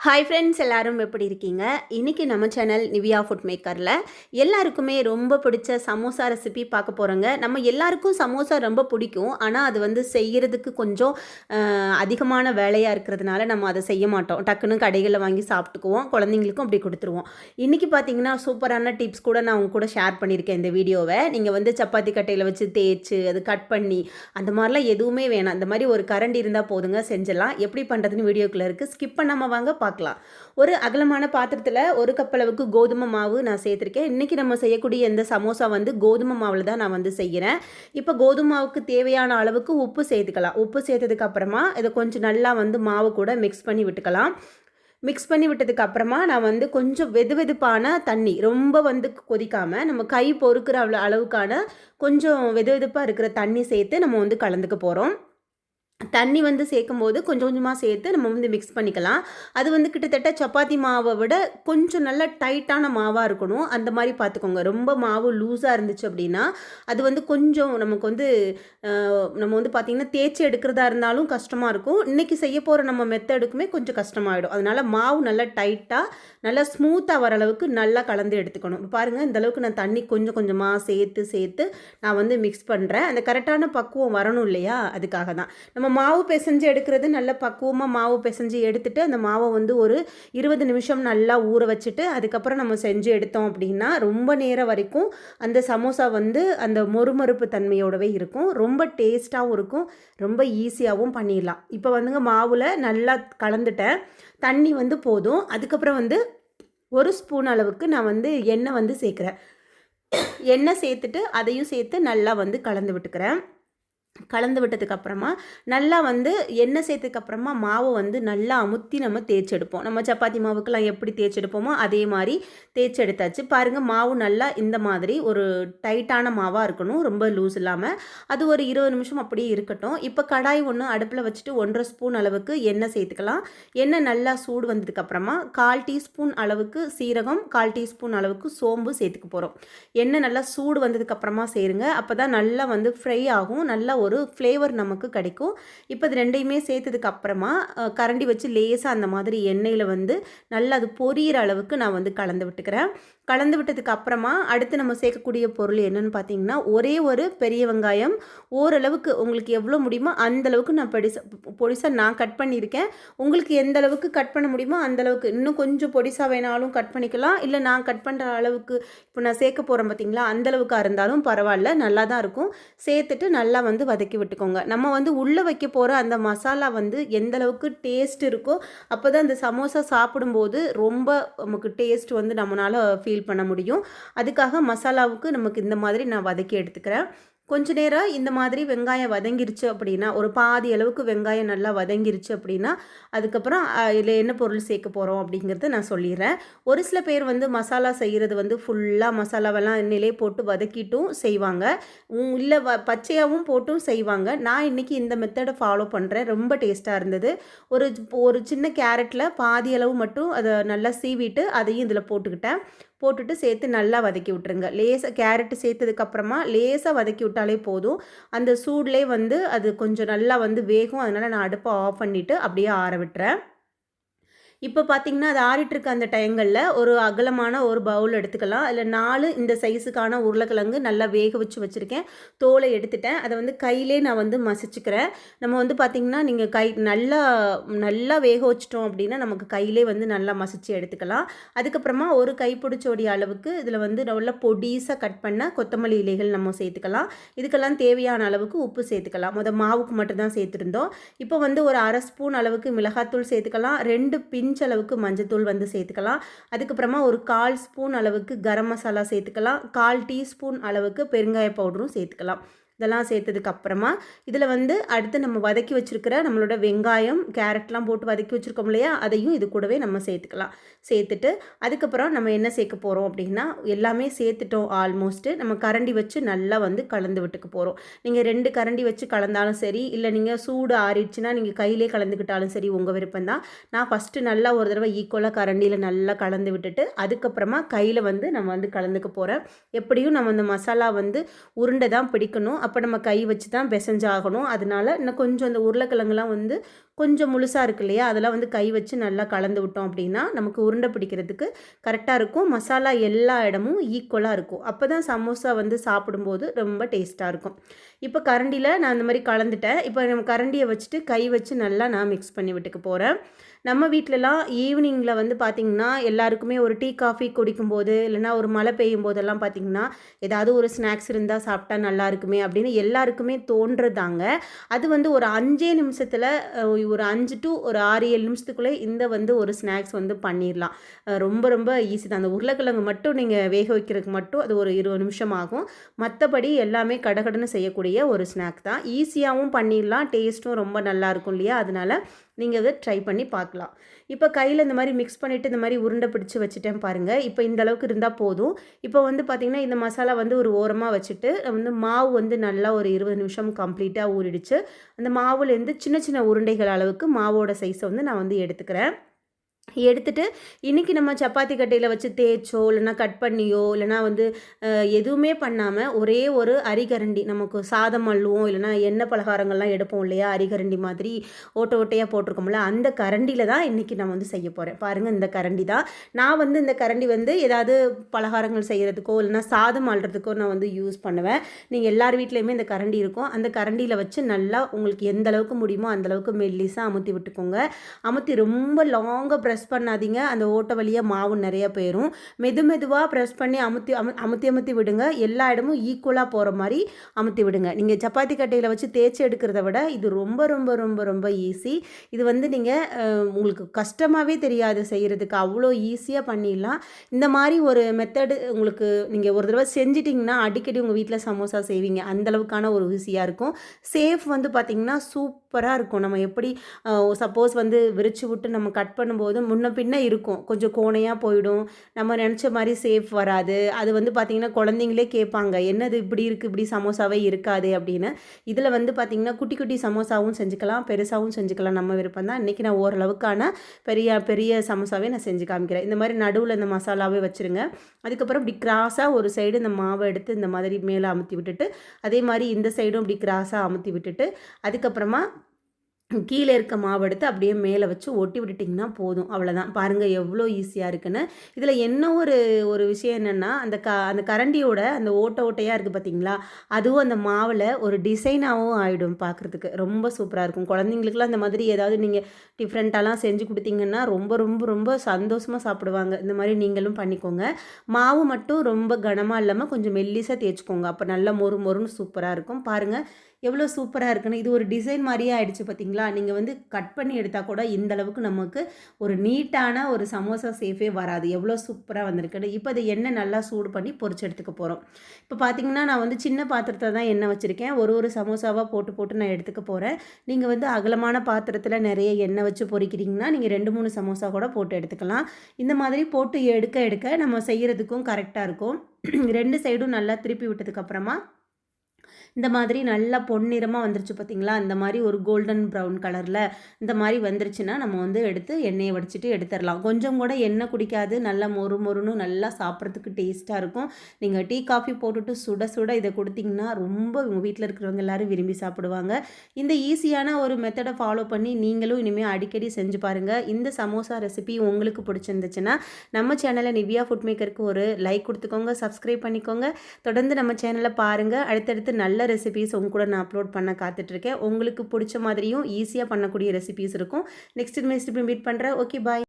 Hi friends, எல்லாரும் எப்படி இருக்கீங்க? இன்றைக்கி நம்ம சேனல் நிவியா ஃபுட் மேக்கரில் எல்லாருக்குமே ரொம்ப பிடிச்ச சமோசா ரெசிபி பார்க்க போகிறோங்க. நம்ம எல்லாருக்கும் சமோசா ரொம்ப பிடிக்கும். ஆனால் அது வந்து செய்கிறதுக்கு கொஞ்சம் அதிகமான வேலையாக இருக்கிறதுனால நம்ம அதை செய்ய மாட்டோம். டக்குன்னு கடைகளில் வாங்கி சாப்பிட்டுக்குவோம். குழந்தைங்களுக்கும் அப்படி கொடுத்துருவோம். இன்றைக்கி பார்த்தீங்கன்னா சூப்பரான டிப்ஸ் கூட நான் உங்க கூட ஷேர் பண்ணியிருக்கேன் இந்த வீடியோவை. நீங்கள் வந்து சப்பாத்தி கட்டையில் வச்சு தேய்ச்சி அது கட் பண்ணி அந்த மாதிரிலாம் எதுவுமே வேணாம். இந்த மாதிரி ஒரு கரண்டி இருந்தால் போதுங்க, செஞ்சிடலாம். எப்படி பண்ணுறதுன்னு வீடியோக்குள்ளே இருக்குது. ஸ்கிப் பண்ணாமல் வாங்க பார்க்கலாம். ஒரு அகலமான பாத்திரத்தில் ஒரு கப் அளவுக்கு கோதுமை மாவு நான் சேர்த்துருக்கேன். இன்றைக்கி நம்ம செய்யக்கூடிய இந்த சமோசா வந்து கோதுமை மாவில் தான் நான் வந்து செய்கிறேன். இப்போ கோதுமை மாவுக்கு தேவையான அளவுக்கு உப்பு சேர்த்துக்கலாம். உப்பு சேர்த்ததுக்கு அப்புறமா இதை கொஞ்சம் நல்லா வந்து மாவு கூட மிக்ஸ் பண்ணி விட்டுக்கலாம். மிக்ஸ் பண்ணி விட்டதுக்கு அப்புறமா நான் வந்து கொஞ்சம் வெதுவெதுப்பான தண்ணி, ரொம்ப வந்து கொதிக்காமல் நம்ம கை பொறுக்கிற அளவுக்கான கொஞ்சம் வெதுவெதுப்பாக இருக்கிற தண்ணி சேர்த்து நம்ம வந்து கலந்துக்க போகிறோம். தண்ணி வந்து சேர்க்கும்போது கொஞ்சம் கொஞ்சமாக சேர்த்து நம்ம வந்து மிக்ஸ் பண்ணிக்கலாம். அது வந்து கிட்டத்தட்ட சப்பாத்தி மாவை விட கொஞ்சம் நல்லா டைட்டான மாவாக இருக்கணும். அந்த மாதிரி பார்த்துக்கோங்க. ரொம்ப மாவு லூஸாக இருந்துச்சு அப்படின்னா அது வந்து கொஞ்சம் நமக்கு வந்து நம்ம வந்து பார்த்திங்கன்னா தேய்ச்சி எடுக்கிறதா இருந்தாலும் கஷ்டமாக இருக்கும். இன்றைக்கி செய்ய போகிற நம்ம மெத்தடுக்குமே கொஞ்சம் கஷ்டமாயிடும். அதனால் மாவு நல்லா டைட்டாக நல்லா ஸ்மூத்தாக வர அளவுக்கு நல்லா கலந்து எடுத்துக்கணும். பாருங்கள், இந்தளவுக்கு நான் தண்ணி கொஞ்சம் கொஞ்சமாக சேர்த்து நான் வந்து மிக்ஸ் பண்ணுறேன். அந்த கரெக்டான பக்குவம் வரணும் இல்லையா, அதுக்காக தான். நம்ம மாவு பிசைஞ்சு எடுக்கிறது நல்ல பக்குவமாக மாவு பிசைஞ்சு எடுத்துகிட்டு அந்த மாவை வந்து ஒரு 20 நிமிஷம் நல்லா ஊற வச்சுட்டு அதுக்கப்புறம் நம்ம செஞ்சு எடுத்தோம் அப்படின்னா ரொம்ப நேரம் வரைக்கும் அந்த சமோசா வந்து அந்த மொறுமொறுப்பு தன்மையோடவே இருக்கும். ரொம்ப டேஸ்ட்டாகவும் இருக்கும். ரொம்ப ஈஸியாகவும் பண்ணிடலாம். இப்போ வந்துங்க மாவில் நல்லா கலந்துட்டேன். தண்ணி வந்து போதும். அதுக்கப்புறம் வந்து ஒரு ஸ்பூன் அளவுக்கு நான் வந்து எண்ணெய் வந்து சேர்க்குறேன். எண்ணெய் சேர்த்துட்டு அதையும் சேர்த்து நல்லா வந்து கலந்து விட்டுக்கிறேன். கலந்து விட்டதுக்கப்புறமா நல்லா வந்து எண்ணெய் சேர்த்ததுக்கப்புறமா மாவை வந்து நல்லா அமுத்தி நம்ம தேய்ச்செடுப்போம். நம்ம சப்பாத்தி மாவுக்கெல்லாம் எப்படி தேய்ச்செடுப்போமோ அதே மாதிரி தேய்ச்செடுத்தாச்சு. பாருங்கள், மாவு நல்லா இந்த மாதிரி ஒரு டைட்டான மாவாக இருக்கணும், ரொம்ப லூஸ் இல்லாமல். அது ஒரு 20 நிமிஷம் அப்படியே இருக்கட்டும். இப்போ கடாய் ஒன்று அடுப்பில் வச்சுட்டு 1.5 ஸ்பூன் அளவுக்கு எண்ணெய் சேர்த்துக்கலாம். எண்ணெய் நல்லா சூடு வந்ததுக்கப்புறமா 1/4 டீஸ்பூன் அளவுக்கு சீரகம், 1/4 டீஸ்பூன் அளவுக்கு சோம்பு சேர்த்துக்க போகிறோம். எண்ணெய் நல்லா சூடு வந்ததுக்கப்புறமா சேருங்க. அப்போ தான் நல்லா வந்து ஃப்ரை ஆகும். நல்லா ஒரு ஃப்ளேவர் நமக்கு கிடைக்கும். இப்போ இது ரெண்டையுமே சேர்த்ததுக்கு அப்புறமா கரண்டி வச்சு லேசாக அந்த மாதிரி எண்ணெயில் வந்து நல்லா அது பொரியிற அளவுக்கு நான் வந்து கலந்து விட்டுக்கிறேன். கலந்து விட்டதுக்கு அப்புறமா அடுத்து நம்ம சேர்க்கக்கூடிய பொருள் என்னென்னு பார்த்தீங்கன்னா, ஒரே ஒரு பெரிய வெங்காயம், ஓரளவுக்கு உங்களுக்கு எவ்வளோ முடியுமோ அந்தளவுக்கு நான் பொடிசாக நான் கட் பண்ணியிருக்கேன். உங்களுக்கு எந்த அளவுக்கு கட் பண்ண முடியுமோ அந்தளவுக்கு, இன்னும் கொஞ்சம் பொடிசாக வேணாலும் கட் பண்ணிக்கலாம். இல்லை நான் கட் பண்ணுற அளவுக்கு இப்போ நான் சேர்க்க போகிறேன் பார்த்தீங்களா, அந்தளவுக்காக இருந்தாலும் பரவாயில்ல, நல்லா தான் இருக்கும். சேர்த்துட்டு நல்லா வந்து வதக்கி விட்டுக்கோங்க. நம்ம வந்து உள்ளே வைக்க போகிற அந்த மசாலா வந்து எந்த அளவுக்கு டேஸ்ட் இருக்கோ அப்போ தான் அந்த சமோசா சாப்பிடும்போது ரொம்ப நமக்கு டேஸ்ட் வந்து நம்மளால் ஃபீல் பண்ண முடியும். அதுக்காக மசாலாவுக்கு நமக்கு இந்த மாதிரி நான் வதக்கி எடுத்துக்கிறேன். கொஞ்ச நேரம் இந்த மாதிரி வெங்காயம் வதங்கிருச்சு அப்படின்னா, ஒரு பாதி அளவுக்கு வெங்காயம் நல்லா வதங்கிருச்சு அப்படின்னா அதுக்கப்புறம் இதில் என்ன பொருள் சேர்க்க போகிறோம் அப்படிங்கிறத நான் சொல்லிடுறேன். ஒரு சில பேர் வந்து மசாலா செய்கிறது வந்து ஃபுல்லாக மசாலாவெல்லாம் எண்ணெயிலே போட்டு வதக்கிட்டும் செய்வாங்க, இல்லை பச்சையாகவும் போட்டும் செய்வாங்க. நான் இன்றைக்கி இந்த மெத்தடை ஃபாலோ பண்ணுறேன். ரொம்ப டேஸ்ட்டாக இருந்தது. ஒரு ஒரு சின்ன கேரட்டில் பாதி அளவு மட்டும் அதை நல்லா சீவிட்டு அதையும் இதில் போட்டுட்டு சேர்த்து நல்லா வதக்கி விட்டுருங்க. லேசாக கேரட்டு சேர்த்ததுக்கப்புறமா லேசாக வதக்கி விட்டாலே போதும். அந்த சூட்லேயே வந்து அது கொஞ்சம் நல்லா வந்து வேகும். அதனால் நான் அடுப்பை ஆஃப் பண்ணிவிட்டு அப்படியே ஆற விட்டுறேன். இப்போ பார்த்தீங்கன்னா அது ஆறிட்டுருக்க அந்த டைங்களில் ஒரு அகலமான ஒரு பவுல் எடுத்துக்கலாம். அதில் 4 இந்த சைஸுக்கான உருளைக்கிழங்கு நல்லா வேக வச்சுருக்கேன். தோலை எடுத்துட்டேன். அதை வந்து கையிலே நான் வந்து மசிச்சுக்கிறேன். நம்ம வந்து பார்த்திங்கன்னா நீங்கள் நல்லா வேக வச்சிட்டோம் அப்படின்னா நமக்கு கையிலே வந்து நல்லா மசிச்சு எடுத்துக்கலாம். அதுக்கப்புறமா ஒரு கைப்பிடிச்சோடைய அளவுக்கு இதில் வந்து நல்லா பொடிசாக கட் பண்ண கொத்தமல்லி இலைகள் நம்ம சேர்த்துக்கலாம். இதுக்கெல்லாம் தேவையான அளவுக்கு உப்பு சேர்த்துக்கலாம். மாவுக்கு மட்டும்தான் சேர்த்துருந்தோம். இப்போ வந்து ஒரு 1/2 ஸ்பூன் அளவுக்கு மிளகாத்தூள் சேர்த்துக்கலாம். 2 பிஞ்ச் அளவுக்கு மஞ்சத்தூள் வந்து சேர்த்துக்கலாம். அதுக்கப்புறமா ஒரு 1/4 ஸ்பூன் அளவுக்கு கரம் மசாலா சேர்த்துக்கலாம். 1/4 டீஸ்பூன் அளவுக்கு பெருங்காய பவுடரும் சேர்த்துக்கலாம். இதெல்லாம் சேர்த்ததுக்கு அப்புறமா இதில் வந்து அடுத்து நம்ம வதக்கி வச்சுருக்கிற நம்மளோட வெங்காயம் கேரட்லாம் போட்டு வதக்கி வச்சுருக்கோம் இல்லையா, அதையும் இது கூடவே நம்ம சேர்த்துக்கலாம். சேர்த்துட்டு அதுக்கப்புறம் நம்ம என்ன சேர்க்க போகிறோம் அப்படின்னா, எல்லாமே சேர்த்துட்டோம் ஆல்மோஸ்ட்டு. நம்ம கரண்டி வச்சு நல்லா வந்து கலந்து விட்டுக்க போகிறோம். நீங்கள் 2 கரண்டி வச்சு கலந்தாலும் சரி, இல்லை நீங்கள் சூடு ஆறிடுச்சுன்னா நீங்கள் கையிலே கலந்துக்கிட்டாலும் சரி, உங்கள் விருப்பம்தான். நான் ஃபஸ்ட்டு நல்லா ஒரு தடவை ஈக்குவலாக கரண்டியில் நல்லா கலந்து விட்டுட்டு அதுக்கப்புறமா கையில் வந்து நம்ம வந்து கலந்துக்க போகிறேன். எப்படியும் நம்ம அந்த மசாலா வந்து உருண்டை தான் பிடிக்கணும். அப்போ நம்ம கை வச்சு தான் பிசைஞ்சாகணும். அதனால இன்னும் கொஞ்சம் அந்த உருளைக்கிழங்குலாம் வந்து கொஞ்சம் முழுசாக இருக்கு இல்லையா, அதெல்லாம் வந்து கை வச்சு நல்லா கலந்து விட்டோம் அப்படின்னா நமக்கு உருண்டை பிடிக்கிறதுக்கு கரெக்டாக இருக்கும். மசாலா எல்லா இடமும் ஈக்குவலாக இருக்கும். அப்போ தான் சமோசா வந்து சாப்பிடும்போது ரொம்ப டேஸ்ட்டாக இருக்கும். இப்போ கரண்டியில் நான் அந்த மாதிரி கலந்துட்டேன். இப்போ நம்ம கரண்டியை வச்சுட்டு கை வச்சு நல்லா நான் மிக்ஸ் பண்ணி விட்டுக்க போகிறேன். நம்ம வீட்டிலலாம் ஈவினிங்கில் வந்து பார்த்திங்கன்னா எல்லாருக்குமே ஒரு டீ காஃபி குடிக்கும்போது இல்லைனா ஒரு மழை பெய்யும் போதெல்லாம் பார்த்திங்கன்னா ஏதாவது ஒரு ஸ்நாக்ஸ் இருந்தால் சாப்பிட்டா நல்லா இருக்குமே அப்படின்னு எல்லாருக்குமே தோன்றதாங்க. அது வந்து ஒரு 5 நிமிஷத்தில் ஒரு 5 டு ஒரு 6-7 நிமிஷத்துக்குள்ளே இந்த வந்து ஒரு ஸ்நாக்ஸ் வந்து பண்ணிடலாம். ரொம்ப ரொம்ப ஈஸி தான். அந்த உருளைக்கிழங்கு மட்டும் நீங்கள் வேக வைக்கிறதுக்கு மட்டும் அது ஒரு 20 நிமிஷம் ஆகும். மற்றபடி எல்லாமே கடகடன்னு செய்யக்கூடிய ஒரு ஸ்நாக் தான். ஈஸியாகவும் பண்ணிடலாம், டேஸ்ட்டும் ரொம்ப நல்லாயிருக்கும் இல்லையா, அதனால் நீங்கள் இதை ட்ரை பண்ணி பார்க்கலாம். இப்போ கையில் இந்த மாதிரி மிக்ஸ் பண்ணிவிட்டு இந்த மாதிரி உருண்டை பிடிச்சி வச்சுட்டேன் பாருங்கள். இப்போ இந்த அளவுக்கு இருந்தால் போதும். இப்போ வந்து பார்த்திங்கன்னா இந்த மசாலா வந்து ஒரு ஓரமாக வச்சுட்டு வந்து மாவு வந்து நல்லா ஒரு 20 நிமிஷம் கம்ப்ளீட்டாக ஊறிடுச்சு. அந்த மாவுலேருந்து சின்ன சின்ன உருண்டைகள் அளவுக்கு மாவோட சைஸை வந்து நான் வந்து எடுத்துக்கிறேன். எடுத்துட்டு இன்றைக்கி நம்ம சப்பாத்தி கட்டையில் வச்சு தேய்ச்சோ இல்லைனா கட் பண்ணியோ இல்லைனா வந்து எதுவுமே பண்ணாமல் ஒரே ஒரு அரிகரண்டி, நமக்கு சாதம் அள்ளுவோம் இல்லைனா எண்ணெய் பலகாரங்கள்லாம் எடுப்போம் இல்லையா, அரிகரண்டி மாதிரி ஓட்டை ஓட்டையாக போட்டிருக்கோம்ல, அந்த கரண்டியில் தான் இன்றைக்கி நான் வந்து செய்ய போகிறேன். பாருங்கள், இந்த கரண்டி தான். நான் வந்து இந்த கரண்டி வந்து ஏதாவது பலகாரங்கள் செய்கிறதுக்கோ இல்லைனா சாதம் அள்ளுறதுக்கோ நான் வந்து யூஸ் பண்ணுவேன். நீங்கள் எல்லார் வீட்லேயுமே இந்த கரண்டி இருக்கும். அந்த கரண்டியில் வச்சு நல்லா உங்களுக்கு எந்த அளவுக்கு முடியுமோ அந்தளவுக்கு மெல்லிஸாக அமுத்தி விட்டுக்கோங்க. அமுத்தி ரொம்ப லாங்காக ப்ரெஸ் பண்ணாதீங்க, அந்த ஓட்டை வழியாக மாவு நிறைய போயிடும். மெதுவாக ப்ரெஸ் பண்ணி அமுத்தி விடுங்க. எல்லா இடமும் ஈக்குவலாக போகிற மாதிரி அமுத்தி விடுங்க. நீங்கள் சப்பாத்தி கட்டையில் வச்சு தேய்ச்சி எடுக்கிறத விட இது ரொம்ப ரொம்ப ரொம்ப ரொம்ப ஈஸி. இது வந்து நீங்கள் உங்களுக்கு கஷ்டமாகவே தெரியாது செய்கிறதுக்கு, அவ்வளோ ஈஸியாக பண்ணிடலாம். இந்த மாதிரி ஒரு மெத்தடு உங்களுக்கு நீங்கள் ஒரு தடவை செஞ்சிட்டிங்கன்னா அடிக்கடி உங்கள் வீட்டில் சமோசா செய்வீங்க. அந்தளவுக்கான ஒரு ஈஸியாக இருக்கும். சேஃப் வந்து பார்த்திங்கன்னா சூப்பராக இருக்கும். நம்ம எப்படி சப்போஸ் வந்து விரிச்சு விட்டு நம்ம கட் பண்ணும்போது முன்ன பின்ன இருக்கும், கொஞ்சம் கோணையாக போயிடும், நம்ம நினச்ச மாதிரி சேஃப் வராது. அது வந்து பார்த்திங்கன்னா குழந்தைங்களே கேட்பாங்க, என்னது இப்படி இருக்குது, இப்படி சமோசாவே இருக்காது அப்படின்னு. இதில் வந்து பார்த்திங்கன்னா குட்டி குட்டி சமோசாவும் செஞ்சுக்கலாம், பெருசாகவும் செஞ்சுக்கலாம், நம்ம விருப்பம் தான். இன்றைக்கி நான் ஓரளவுக்கான பெரிய சமோசாவே நான் செஞ்சு காமிக்கிறேன். இந்த மாதிரி நடுவில் இந்த மசாலாவே வச்சுருங்க. அதுக்கப்புறம் இப்படி கிராஸாக ஒரு சைடு இந்த மாவை எடுத்து இந்த மாதிரி மேலே அமுத்தி விட்டுட்டு, அதே மாதிரி இந்த சைடும் இப்படி கிராஸாக அமுத்தி விட்டுட்டு, அதுக்கப்புறமா கீழே இருக்க மாவு எடுத்து அப்படியே மேலே வச்சு ஒட்டி விட்டுட்டிங்கன்னா போதும். அவ்வளோதான். பாருங்கள் எவ்வளோ ஈஸியாக இருக்குன்னு. இதில் என்ன ஒரு விஷயம் என்னென்னா, அந்த கரண்டியோட அந்த ஓட்டையாக இருக்குது பார்த்தீங்களா, அதுவும் அந்த மாவில் ஒரு டிசைனாகவும் ஆகிடும் பார்க்குறதுக்கு. ரொம்ப சூப்பராக இருக்கும். குழந்தைங்களுக்குலாம் இந்த மாதிரி ஏதாவது நீங்கள் டிஃப்ரெண்ட்டாலாம் செஞ்சு கொடுத்தீங்கன்னா ரொம்ப ரொம்ப ரொம்ப சந்தோஷமாக சாப்பிடுவாங்க. இந்த மாதிரி நீங்களும் பண்ணிக்கோங்க. மாவு மட்டும் ரொம்ப கனமாக இல்லாமல் கொஞ்சம் மெல்லிசாக தேய்ச்சிக்கோங்க. அப்போ நல்லா மொறுன்னு சூப்பராக இருக்கும். பாருங்கள் எவ்வளோ சூப்பராக இருக்குன்னு. இது ஒரு டிசைன் மாதிரியே ஆகிடுச்சு பார்த்தீங்களா. நீங்கள் வந்து கட் பண்ணி எடுத்தால் கூட இந்த அளவுக்கு நமக்கு ஒரு நீட்டான ஒரு சமோசா சேஃபே வராது. எவ்வளோ சூப்பராக வந்திருக்குன்னு. இப்போ அதை எண்ணெய் நல்லா சூடு பண்ணி பொரிச்சு எடுத்துக்க போகிறோம். இப்போ பார்த்திங்கன்னா நான் வந்து சின்ன பாத்திரத்தில் தான் எண்ணெய் வச்சுருக்கேன். ஒரு சமோசாவாக போட்டு நான் எடுத்துக்க போகிறேன். நீங்கள் வந்து அகலமான பாத்திரத்தில் நிறைய எண்ணெய் வச்சு பொரிக்கிறீங்கன்னா நீங்கள் 2-3 சமோசா கூட போட்டு எடுத்துக்கலாம். இந்த மாதிரி போட்டு எடுக்க நம்ம செய்கிறதுக்கும் கரெக்டாக இருக்கும். 2 சைடும் நல்லா திருப்பி விட்டதுக்கப்புறமா இந்த மாதிரி நல்லா பொன்னிறமாக வந்துருச்சு பார்த்தீங்களா, இந்த மாதிரி ஒரு கோல்டன் ப்ரௌன் கலரில் இந்த மாதிரி வந்துருச்சுன்னா நம்ம வந்து எடுத்து எண்ணெயை வடிச்சிட்டு எடுத்துடலாம். கொஞ்சம் கூட எண்ணெய் குடிக்காது, நல்லா மொறுன்னு நல்லா சாப்பிட்றதுக்கு டேஸ்ட்டாக இருக்கும். நீங்கள் டீ காஃபி போட்டுட்டு சுட இதை கொடுத்தீங்கன்னா ரொம்ப உங்கள் வீட்டில் இருக்கிறவங்க எல்லோரும் விரும்பி சாப்பிடுவாங்க. இந்த ஈஸியான ஒரு மெத்தடை ஃபாலோ பண்ணி நீங்களும் இனிமேல் அடிக்கடி செஞ்சு பாருங்கள். இந்த சமோசா ரெசிபி உங்களுக்கு பிடிச்சிருந்துச்சுன்னா நம்ம சேனலை நிவ்யா ஃபுட் மேக்கருக்கு ஒரு லைக் கொடுத்துக்கோங்க, சப்ஸ்கிரைப் பண்ணிக்கோங்க. தொடர்ந்து நம்ம சேனலை பாருங்கள். அடுத்தடுத்து நல்ல ரெசிபீஸ் உங்க கூட நான் அப்லோட் பண்ண காத்துட்ருக்கேன். உங்களுக்கு பிடிச்ச மாதிரியும் ஈஸியாக பண்ணக்கூடிய ரெசிபீஸ் இருக்கும். நெக்ஸ்ட் மீட் பண்ணுறேன். ஓகே, பாய்.